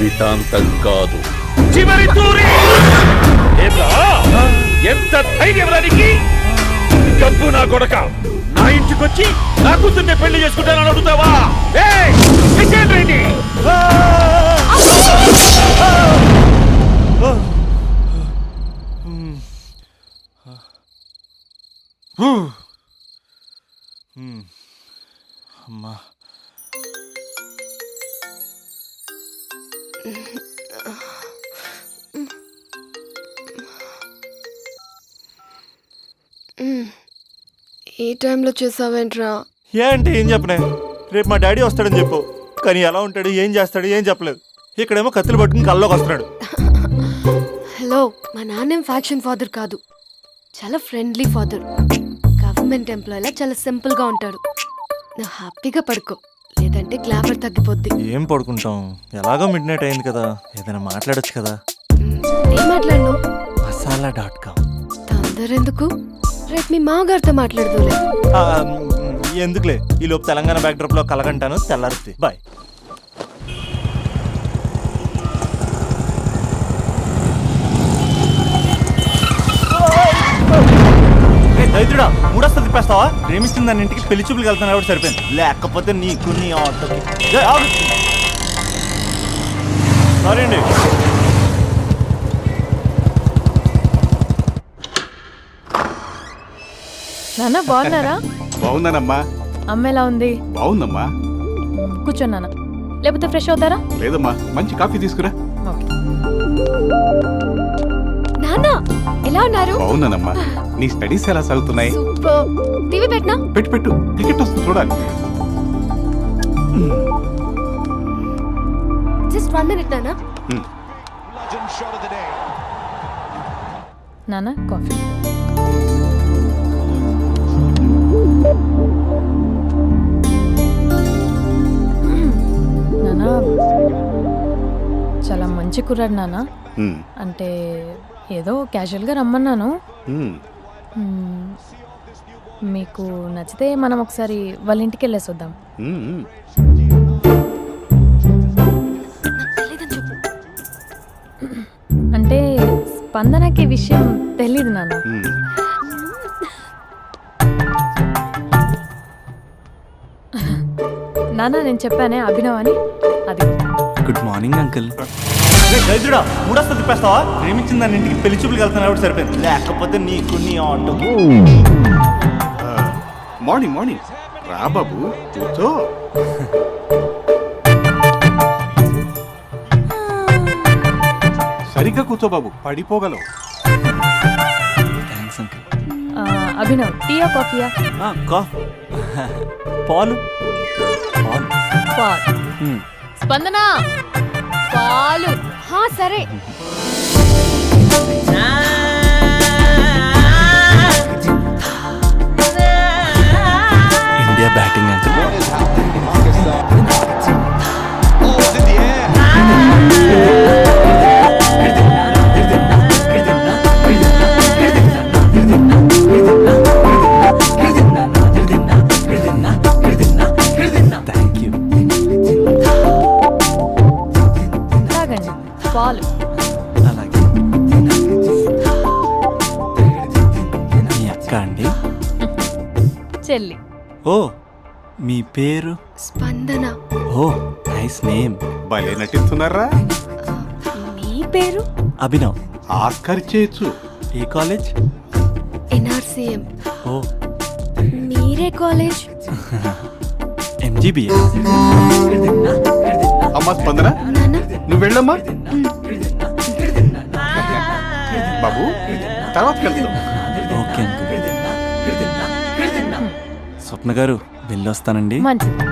జీవితాంతం కాదు. చివరి తూరి. ఎంత ధైర్యం రానికి? డబ్బు నా కొడక నా ఇంటికొచ్చి నా కూతుర్ని పెళ్లి చేసుకుంటానని అడుగుతావా? అమ్మా ఈ టైంలో చేసావేంట్రా? ఏ అంటే ఏం చెప్పనే? రేపు మా డాడీ వస్తాడని చెప్పు, కానీ ఎలా ఉంటాడు, ఏం చేస్తాడు, ఏం చెప్పలేదు. ఇక్కడేమో కత్తులు పట్టుకుని కల్లోకి వస్తున్నాడు. హలో, మా నాన్నేం ఫ్యాక్షన్ ఫాదర్ కాదు, చాలా ఫ్రెండ్లీ ఫాదర్. గవర్నమెంట్ ఎంప్లాయీలా చాలా సింపుల్గా ఉంటాడు. నువ్వు హ్యాపీగా పడుకో, లేదంటే గ్లామర్ తగ్గిపోద్ది. ఏం పడుకుంటాం, ఎలాగో మిడ్ నైట్ అయింది కదా, ఏదైనా మాట్లాడొచ్చు కదా. ఏం మాట్లాడను? masala.com. తొందర ఎందుకు? రేపు మీ మామగారితో మాట్లాడదులే. ఎందుకులే, ఈ లోపు తెలంగాణ బ్యాక్డ్రాప్ లో కలగంటాను. తెల్లారుతుంది. బాయ్. దైత్రుడా, మూడొస్తా తిప్పేస్తావా? ప్రేమిస్తుంది దాని ఇంటికి పెళ్లి చూపులు వెళ్తాను కాబట్టి సరిపోయింది, లేకపోతే నీకు నీ ఆటోకి. సారీ అండి. నాన్న బాగున్నారా? బాగున్నానమ్మా. అమ్మ ఎలా ఉంది? బాగుందమ్మా. కూర్చోన్నానా, లేకపోతే ఫ్రెష్ అవుతారా? లేదమ్మా, మంచి కాఫీ తీసుకురా. నాన్న ఎలా ఉన్నారు? బాగున్నానమ్మా. నీ స్టడీస్ ఎలా సాగుతున్నాయి? సూపర్. టీవీ పెట్టనా? పెట్టు, క్రికెట్ వస్తుంది చూడాలి. జస్ట్ 1 minute నాన్న. నాన్న కాఫీ. నాన్న చాలా మంచి కుర్రాడు నాన్న. అంటే ఏదో క్యాజువల్గా రమ్మన్నాను. మీకు నచ్చితే మనం ఒకసారి వాళ్ళ ఇంటికి వెళ్ళేసి వద్దాం. అంటే స్పందనకి విషయం తెలీదు నాన్న. నాన్న నేను చెప్పానే అభినవ్ అని, అది. Good morning uncle. దైత్రుడా, మూడొస్తా తిప్పేస్తావా? ప్రేమించింది దాని ఇంటికి పెళ్లి చూపులు వెళ్తాను కాబట్టి సరిపోయింది, లేకపోతే నీకు నీ ఆటోకి. మార్నింగ్ రా బాబు, కూర్చో. సరిగ్గా కూర్చో బాబు, పడిపోగలవు. Thanks uncle. అభినవ్, టీయా కాఫీయా? పాలు. స్పందన పాలు. సరే. India batting uncle. పాలు. అలాగే. మీ అక్క అండి? చెల్లి. ఓ, మీ పేరు? స్పందన. ఓ, నైస్ నేమ్. భలే నటిస్తున్నారా? మీ పేరు? అభినవ్. ఆస్కార్ చేయొచ్చు. ఏ కాలేజ్? NRCM. ఓ, మీరే కాలేజ్? MGBS. అమ్మా స్పందన, నువ్వు వెళ్ళమ్మా. బాబు, తర్వాత వెళ్తాం. Okay uncle. స్వప్న గారు, వెళ్ళొస్తానండి. మంచిది.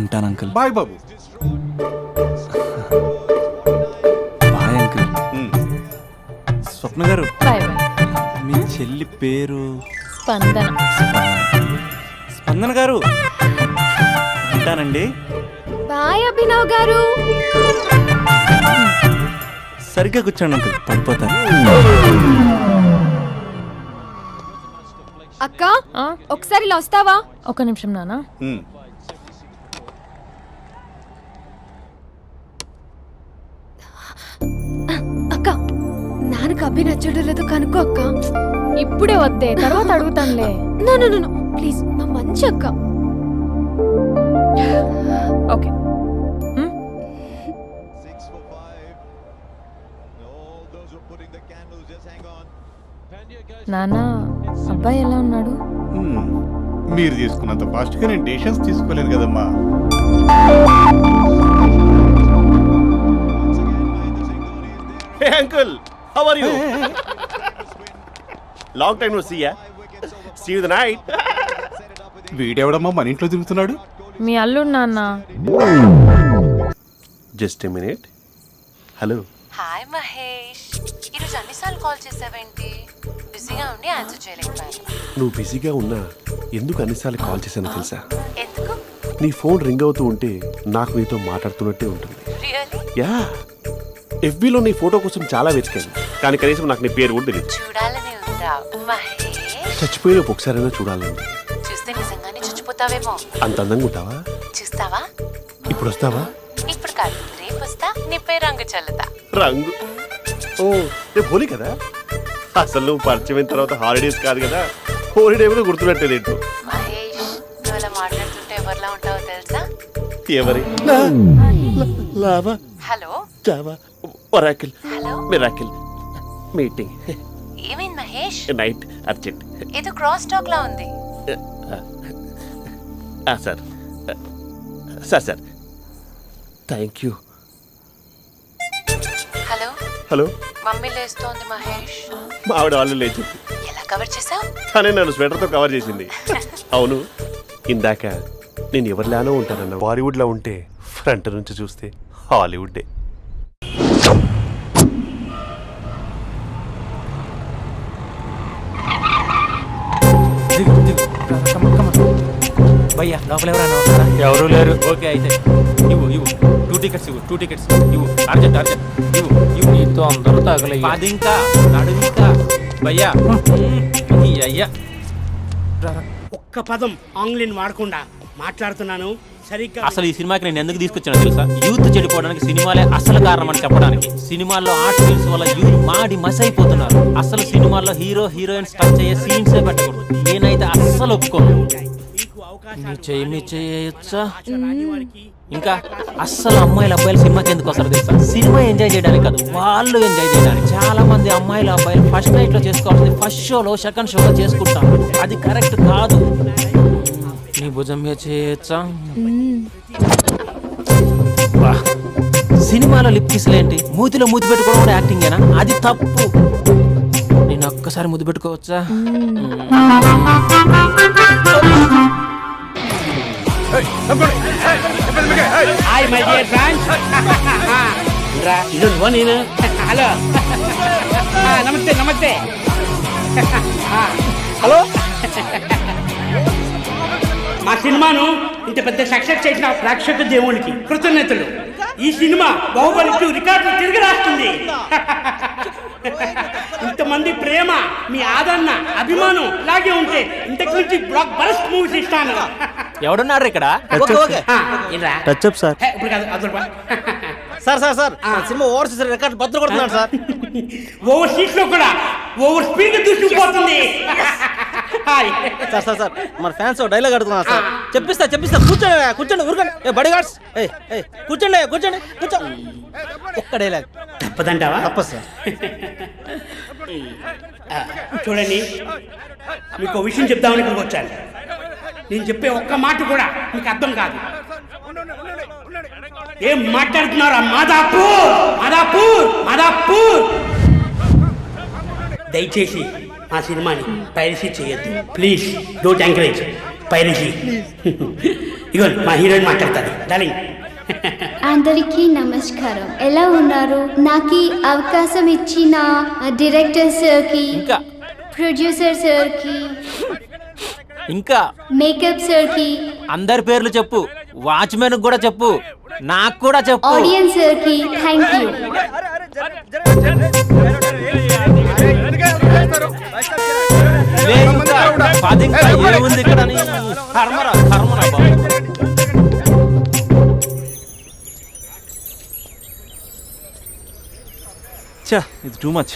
ఉంటాను అంకుల్. బాయ్ బాబు. Bye uncle. స్వప్న గారు, బాయ్ బాయ్. మీ చెల్లి పేరు? స్పందన. స్పందన గారు, ఉంటానండి. బాయ్ అభినవ్ గారు. సరిగ్గా కూర్చోండి అంకుల్, పడిపోతాను. అక్క, ఒకసారి ఇలా వస్తావా? ఒక నిమిషం నాన్న. అక్క నాన్నకు అబ్బి నచ్చడం లేదో కనుక్కో అక్క. ఇప్పుడే వద్దే, తర్వాత అడుగుతానులే. నో నో నో ప్లీజ్, మా మంచి అక్క. ఓకే. నాన్న, అబ్బాయి ఎలా ఉన్నాడు? మీరు తీసుకున్నంత ఫాస్ట్గా నేను డెసిషన్స్ తీసుకోలేను కదమ్మా. Hey uncle, how are you? Long time no see, yeah? See you the night. వీడెవడమ్మా మన ఇంట్లో తిరుగుతున్నాడు? మీ అల్లుడు నాన్న. Just a minute. Hello. Hi Mahesh, ఈరోజు అన్నిసార్లు కాల్ చేసావేంటి? బిజీగా ఉండి ఆన్సర్ చేయలేకపోయాను. నువ్వు బిజీగా ఉన్నా ఎందుకు అన్నిసార్లు కాల్ చేశానో తెలుసా? ఎందుకు? నీ ఫోన్ రింగ్ అవుతూ ఉంటే నాకు నీతో మాట్లాడుతున్నట్టే ఉంటుంది. రియల్లీ? యా, ఎఫ్బీలో నీ ఫోటో కోసం చాలా వెతికాను, కానీ కనీసం నాకు నీ పేరు కూడా తెలియదు. చూడాలని ఉందా మహేష్? చచ్చిపోయిన ఒకసారైనా చూడాలండి. చూస్తే నిజంగానే చచ్చిపోతావేమో. అంత అందంగా ఉంటావా? చూస్తావా? ఇప్పుడు వస్తావా? ఇప్పుడు కాదు, రేపు వస్తా, నీపై రంగు చల్లుతా. రంగు? ఓ, రేపు హోలీ కదా. అసలు నువ్వు పరిచయం అయిన తర్వాత హాలిడేస్ కాదు కదా, హోలిడే కూడా గుర్తున్నట్టేది ఏంటో. మహేష్, నువ్వు అలా మాట్లాడుతుంటే ఎవరిలా ఉంటావో తెలుసా? ఎవరి? Lava, hello Java, Oracle, hello, miracle, meeting, ఏమైంది మహేష్? Night, urgent. ఏదో క్రాస్ టాక్ లా ఉంది. Sir sir sir thank you. Hello hello, mummy లేస్తోంది మహేష్. మా ఆవిడ వాళ్ళు లేచి ఎలా కవర్ చేసావు? తనే నన్ను స్వెటర్తో కవర్ చేసింది. అవును, ఇందాక నేను ఎవరిలానో ఉంటానన్న బాలీవుడ్లో ఉంటే ఫ్రంట్ నుంచి చూస్తే హాలీవుడ్డే. భయ్యా లోపల ఎవరైనా ఎవరు లేరు. ఓకే అయితే ఇవ్వు 2 టికెట్స్ ఇవ్వు, 2 టికెట్స్ ఇవ్వు, అర్జెంట్ ఇవ్వు నీతో అందరూ తగలయ్యి. అది ఇంకా నడు ఇంకా భయ్యా ఈ అయ్యా. ఒక్క పదం ఆంగ్లీన్ వాడకుండా మాట్లాడుతున్నాను సరిగ్గా. అసలు ఈ సినిమాకి నేను ఎందుకు తీసుకొచ్చానో తెలుసా? యూత్ చెడిపోవడానికి సినిమాలే అసలు కారణం అని చెప్పడానికి. సినిమాల్లో ఆర్ట్ ఫిల్మ్స్ వల్ల యూత్ మాడి మస్ అయిపోతున్నారు. అసలు సినిమాల్లో హీరో హీరోయిన్స్ టచ్ అయ్యే సీన్సే పెట్టకూడదు. నేనైతే అస్సలు ఒప్పుకోను. చేయొచ్చా? ఇంకా అస్సలు అమ్మాయిలు అబ్బాయిలు సినిమాకి ఎందుకు వస్తారు తెలుసా? సినిమా ఎంజాయ్ చేయడానికి కాదు, వాళ్ళు ఎంజాయ్ చేయడానికి. చాలా మంది అమ్మాయిలు అబ్బాయిలు ఫస్ట్ నైట్ లో చేసుకోవాల్సింది ఫస్ట్ షోలో సెకండ్ షోలో చేసుకుంటారు. అది కరెక్ట్ కాదు. నీ భుజం మీద చేయొచ్చా? సినిమాలో లిప్ కిస్లేంటి? మూతిలో మూతి పెట్టుకోవడం కూడా యాక్టింగేనా? అది తప్పు. నేను ఒక్కసారి ముద్దు పెట్టుకోవచ్చా? Hi my dear friends. ఇది నేను. హలో, నమస్తే నమస్తే. హలో, మా సినిమాను ఇంత పెద్ద సక్సెస్ చేసిన ప్రేక్షక దేవునికి కృతజ్ఞతలు. ఈ సినిమా బాహుబలి 2 రికార్డులు తిరిగి రాస్తుంది. ఇంతమంది ప్రేమ, మీ ఆదరణ, అభిమానం ఇలాగే ఉంటే ఇంతకు నుంచి బ్లాక్ బరస్ట్ మూవీస్ ఇస్తాను. ఎవడున్నారు ఇక్కడ? Touch up sir. ఇప్పుడు కాదు, అదొక సార్ సినిమా ఓవర్సీస్ రికార్డ్ బద్దలు కొడుతున్నాడు సార్. ఓవర్ సీట్ లో కూడా ఓవర్ స్పీడ్ దూసుకుపోతుంది. సార్ మన ఫ్యాన్స్ డైలాగ్ అడుగుతున్నారు సార్. చెప్పిస్తా కూర్చోండి ఊరుకోండి. బడి గార్డ్స్ కూర్చో ఒక్క డైలాగ్ తప్పదంటావా? తప్పదు సార్. చూడండి, మీకు ఒక విషయం చెప్దామని ఇక్కడికి వచ్చాను. నేను చెప్పే ఒక్క మాట కూడా మీకు అర్థం కాదు. ఏం మాట్లాడుతున్నారా? మాదాపూర్. దయచేసి మా సినిమాని పైరసీ చేయొద్దు ప్లీజ్. Don't encourage piracy. ఇగో మా హీరోయిన్ మాట్లాడతారు. డార్లింగ్. అందరికీ నమస్కారం. ఎలా ఉన్నారు? నాకు ఈ అవకాశం ఇచ్చిన డైరెక్టర్ సార్కి, ప్రొడ్యూసర్ సార్కి, ఇంకా మేకప్ సార్కి, అందరి పేర్లు చెప్పు. వాచ్మెన్ కూడా చెప్పు, నాకు కూడా చెప్పు. ఆడియన్స్ సార్కి థ్యాంక్ యూ. ఏముంది ఇక్కడ? కర్మరా బాబు. చా ఇది టూ మచ్.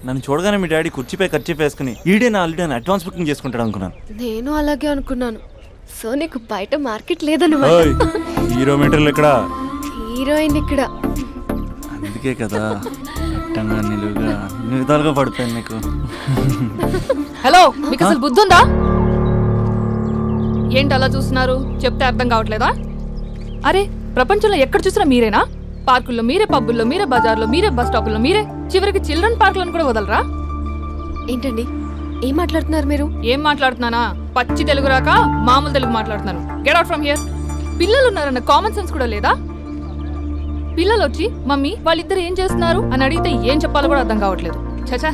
నన్ను చూడగానే మీ డాడీ కుర్చీపై ఖర్చు వేసుకుని ఈడే నా ఆల్రెడీ అని అడ్వాన్స్ బుకింగ్ చేసుకుంటాడు అనుకున్నాను. నేను అలాగే అనుకున్నాను. సో నీకు బయట మార్కెట్ లేదన్నమాట. ఓయ్, హీరో మెటీరియల్ ఇక్కడ, హీరోయిన్ ఇక్కడ. అందుకే కదా అట్టంగా నిలువుగా అన్ని విధాలుగా పడిపోయాను నీకు. హలో, మీకు అసలు బుద్ధి ఉందా? ఏంటి అలా చూస్తున్నారు? చెప్తే అర్థం కావట్లేదా? అరే, ప్రపంచంలో ఎక్కడ చూసినా మీరేనా? పార్కుల్లో మీరే, పబ్బుల్లో మీరే, బజార్లో మీరే, బస్ స్టాపుల్లో మీరే, చివరికి చిల్డ్రన్ పార్కులను కూడా వదలరా? ఏంటండి ఏం మాట్లాడుతున్నారు మీరు? ఏం మాట్లాడుతున్నానా? పచ్చి తెలుగు రాక మామూలు తెలుగు మాట్లాడుతున్నాను. Get out from here. పిల్లలు ఉన్నారన్న కామన్ సెన్స్ కూడా లేదా? పిల్లలు వచ్చి మమ్మీ వాళ్ళిద్దరు ఏం చేస్తున్నారు అని అడిగితే ఏం చెప్పాలో కూడా అర్థం కావట్లేదు. చచా.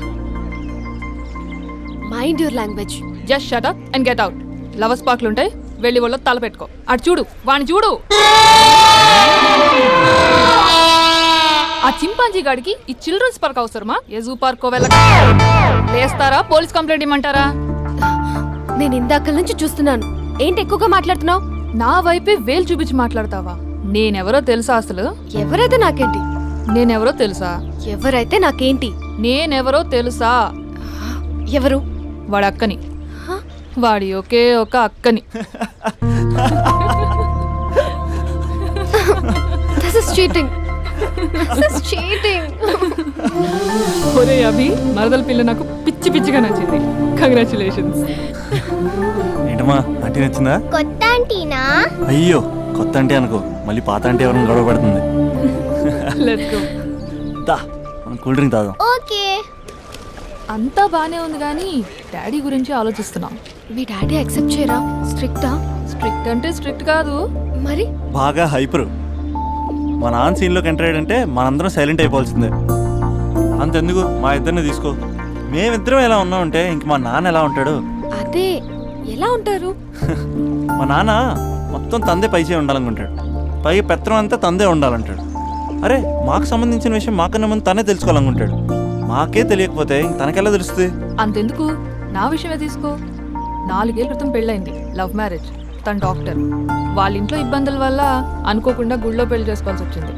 Mind your language. Just shut up and get out. Lovers పార్క్లు ఉంటాయి, వెళ్ళి వాళ్ళ తల పెట్టుకో. అటు చూడు, వాణ్ణి చూడు. ఆ చింపాంజీ గాడికి ఈ చిల్డ్రన్స్ పార్క్ అవసరమా? ఏ జూ పార్కో వెళ్ళక లేస్తారా? పోలీస్ కంప్లైంట్ ఇమ్మంటారా? నేను ఇందాక నుంచి చూస్తున్నాను. ఏంటి ఎక్కువగా మాట్లాడుతున్నావు? నా వైపే వేలు చూపించి మాట్లాడతావా? నేనెవరో తెలుసా అసలు? ఎవరైతే నాకేంటి? నేనెవరో తెలుసా? ఎవరైతే నాకేంటి? నేనెవరో తెలుసా? ఎవరు? వాడి అక్కని. వాడి ఒకే ఒక అక్కని. This is cheating. This is cheating. ఒరే అభి, మరదల పిల్ల నాకు పిచ్చి పిచ్చిగా నచ్చింది. కంగ్రాచులేషన్స్. ఏంటమ్మా, ఆంటీ నచ్చిందా? కొత్త ఆంటీనా? అయ్యో, కొత్త అంటే అనుకో, మళ్ళీ పాత అంటే ఎవరైనా గొడవ పడుతుంది. Let's go. దా, మనం కూల్ డ్రింక్ తాగాం. ఓకే. అంతా బానే ఉంది కానీ డాడీ గురించి ఆలోచిస్తున్నాం. మీ డాడీ యాక్సెప్ట్ చేయరా? స్ట్రిక్టా? స్ట్రిక్ట్ అంటే స్ట్రిక్ట్ కాదు మరి. బాగా హైపర్. మా నాన్న సీన్లోకి ఎంటర్ అయ్యాడంటే మనందరం సైలెంట్ అయిపోవాల్సిందే. అంతెందుకు, మా ఇద్దరిని తీసుకో. మేమిద్దరం ఎలా ఉన్నామంటే ఇంక మా నాన్న ఎలా ఉంటాడు? అదే, ఎలా ఉంటారు? మా నాన్న మొత్తం తందే పైచే ఉండాలనుకుంటాడు. పైగా పెత్తనం అంతా తందే ఉండాలంటాడు. అరే, మాకు సంబంధించిన విషయం మాకన్నా ముందు తనే తెలుసుకోవాలనుకుంటాడు. మాకే తెలియకపోతే తనకెలా తెలుస్తుంది? అంతెందుకు, నా విషయమే తీసుకో. 4 ఏళ్ల క్రితం పెళ్ళైంది, లవ్ మ్యారేజ్. తన డాక్టర్. వాళ్ళ ఇంట్లో ఇబ్బందుల వల్ల అనుకోకుండా గుళ్ళో పెళ్లి చేసుకోవాల్సి వచ్చింది.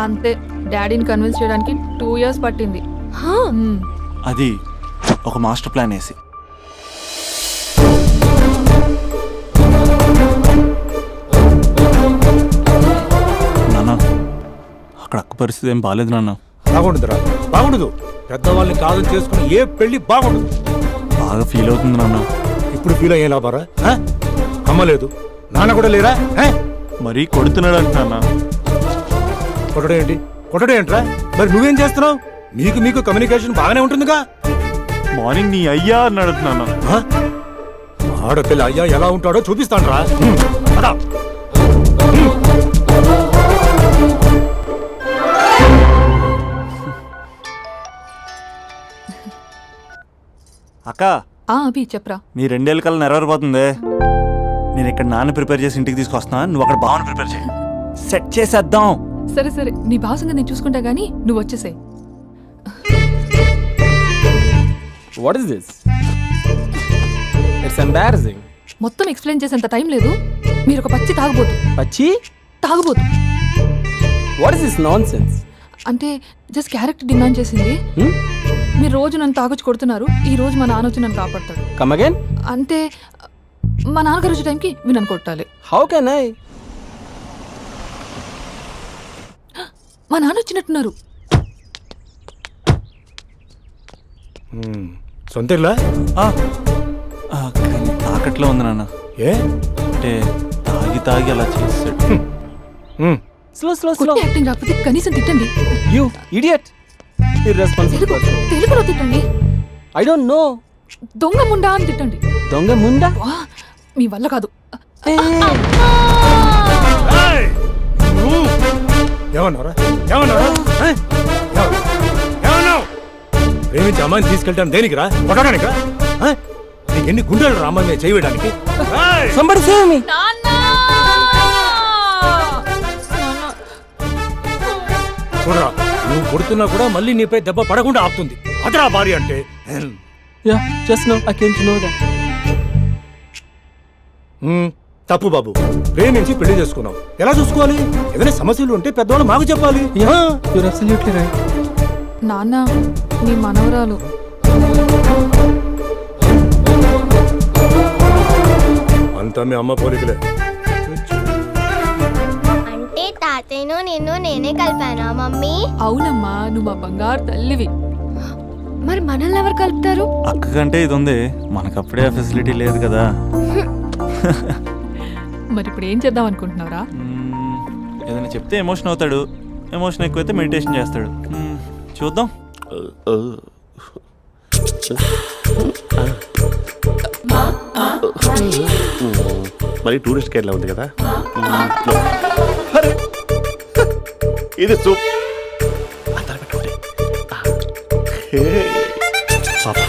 అంతే, డాడీని కన్విన్స్ చేయడానికి 2 years పట్టింది. అది ఒక మాస్టర్ ప్లాన్ వేసి. నాన్న, అక్కడ అక్క పరిస్థితి ఏం బాగాలేదు నాన్న. బాగుండదురా, బాగుండదు. పెద్దవాళ్ళని కాదని చేసుకుని ఏ పెళ్లి బాగుండదు. బాగా ఫీల్ అవుతుంది నాన్న. ఇప్పుడు ఫీల్ అయ్యే లాభారా? అమ్మ లేదు, నాన్న కూడా లేరా? మరీ కొడుతున్నాడు అంటున్నా. కొట్టడం ఏంటి? కొట్టడం ఏంట్రా? మరి నువ్వేం చేస్తున్నావు? మీకు కమ్యూనికేషన్ బాగానే ఉంటుందిగా. మార్నింగ్ నీ అయ్యా అని అడుగుతున్నాను. ఆడపిల్ల అయ్యా ఎలా ఉంటాడో చూపిస్తాను రా. అక్క, అభి చెప్పరా. నీ 2 ఏళ్ళ కల్లా నెరవేరిపోతుంది. నేను ఇక్కడ నాన్న ప్రిపేర్ చేసి ఇంటికి తీసుకొస్తున్నా, నువ్వు అక్కడ బావని ప్రిపేర్ చేయి. సెట్ చేసేద్దాం. సరే సరే, నీ భాసంగా నేను చూసుకుంటా గానీ నువ్వు వచ్చేసాయి. What is this? It's embarrassing. మొత్తం ఎక్స్ప్లెయిన్ చేసేంత టైం లేదు. మీరు ఒక పచ్చి తాగుబోతు. పచ్చి తాగుబోతు. What is this nonsense? అంటే జస్ట్ క్యారెక్టర్ డిమాండ్ చేసింది. మీరు రోజు నన్ను తాగొచ్చి కొడుతున్నారు, ఈ రోజు మా నాన్న వచ్చి నన్ను కాపాడతాడు. Come again. అంటే మా నాన్నగారు వచ్చే టైంకి మీరు నన్ను కొట్టాలి. How can I? మా నాన్న వచ్చినట్టున్నారు. సొంత ఇల్లా? కానీ తాకట్లో ఉంది నాన్న. ఏ అంటే తాగి తాగి అలా చేస్తాడు. Slow slow slow. యాక్టింగ్ రాకపోతే కనీసం తిట్టండి. You idiot. Irresponsible person. తెలుగులో తిట్టండి. I don't know. దొంగ ముండా అని తిట్టండి. దొంగ ముండా? మీ వల్ల కాదు. ఏమన్నారా? ప్రేమించి అమ్మాయిని తీసుకెళ్తాను దేనికిరా? కొట్టడానికా? నీకు ఎన్ని గుండెలు రా అమ్మాయి మీద చేయడానికి? Somebody save me. చూడరా, నువ్వు కొడుతున్నా కూడా మళ్ళీ నీపై దెబ్బ పడకుండా ఆపుతుంది. అదరా భార్య అంటే. Yeah, just no I came to know that. తప్పు బాబు, ప్రేమించి పెళ్లి చేసుకున్నావు. ఎలా చూసుకోవాలి? ఏదైనా సమస్యలు ఉంటే పెద్దవాళ్ళు మాకు చెప్పాలి. Yeah, your absolutely right. నాన్న మీ మనవరాలు. అంతా మీ అమ్మ పోలికలే. అంటే తాతయ్యను నిన్ను నేనే కలిపానా మమ్మీ? అవునమ్మా, నువ్వు మా బంగారు తల్లివి. మరి మనల్ని ఎవరు కలుపుతారు? అక్క కంటే ఇది ఉంది, మనకప్పుడే ఆ ఫెసిలిటీ లేదు కదా. మరి ఇప్పుడు ఏం చేద్దాం అనుకుంటున్నారా? ఏదైనా చెప్తే ఎమోషన్ అవుతాడు, ఎమోషన్ ఎక్కువైతే మెడిటేషన్ చేస్తాడు. చూద్దాం. మరి టూరిస్ట్ గైడ్లా ఉంది కదా. అరే, ఇది సూప్. పాపా,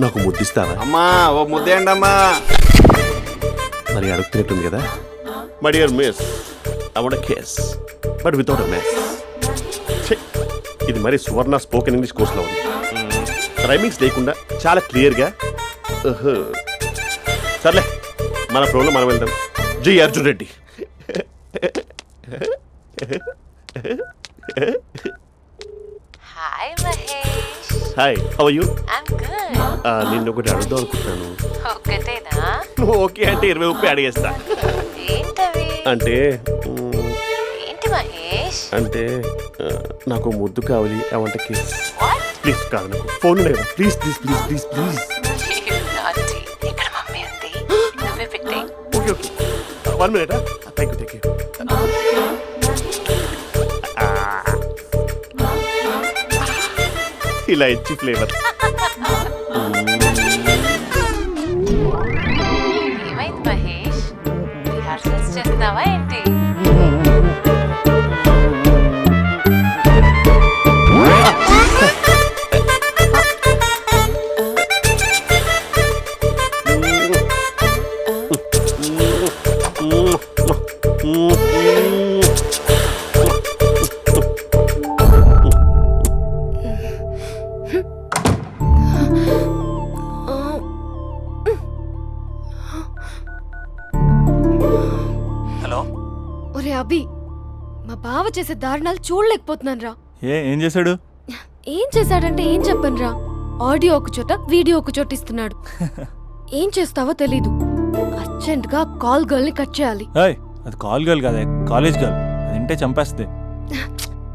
నాకు ముద్దిస్తావా? అమ్మా ఓ ముద్దేయండి అమ్మా. మరి అడుగుతున్నట్టుంది కదా. My dear miss, I want kiss but without a miss. ఇది మరి సువర్ణ స్పోకెన్ ఇంగ్లీష్ కోర్సులో ఉంది. రైమింగ్స్ లేకుండా చాలా క్లియర్గా. సర్లే, మన ప్రోలో మనం వెళ్దాం. జై Arjun Reddy. Hi Mahesh. Hi, how are you? I'm good. నిన్ను ఒకటి అడుగుదాం అనుకుంటున్నాను. ఒక్కటేనా? నువ్వు ఓకే అంటే 20 అడిగేస్తా. ఏంటవి? అంటే ఏంటి మహేష్? అంటే నాకు ముద్దు కావాలి. I want kiss. What? Please కాదు, నాకు ఫోన్ లేదా? Please please please please please. నాటి ఇక్కడ మమ్మీ ఉంది, నువ్వే పెట్టే. Okay okay, 1 minute. Thank you. ఇలా ఇచ్చి ఫ్లేవర్. ఏమైంది మహేష్? రిహార్సల్స్ చేస్తున్నావా ఏంటి? హలో. ఒరే అభి, మా బావ చేసే దారుణాలు చూడలేకపోతున్నాను రా. ఏం చేశాడు? ఏం చేశాడంటే ఏం చెప్పను రా. ఆడియో ఒక చోట, వీడియో ఒక చోట ఇస్తున్నాడు. ఏం చేస్తావో తెలీదు. అర్జెంట్ గా కాల్ గర్ల్ ని కట్ చేయాలి. అది కాల్ గర్ల్ కాదే, కాలేజ్ గర్ల్. అది వింటే చంపేస్తుంది.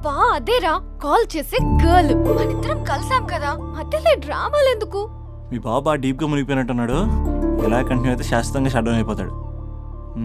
బా అదేరా, కాల్ చేసే గర్ల్. మనిద్దరం కలిసాం కదా, మధ్యలో డ్రామాలు ఎందుకు? మీ బాబా డీప్గా మునిగిపోయినట్టున్నాడు. ఇలా కంటిన్యూ అయితే శాశ్వతంగా షట్ డౌన్ అయిపోతాడు.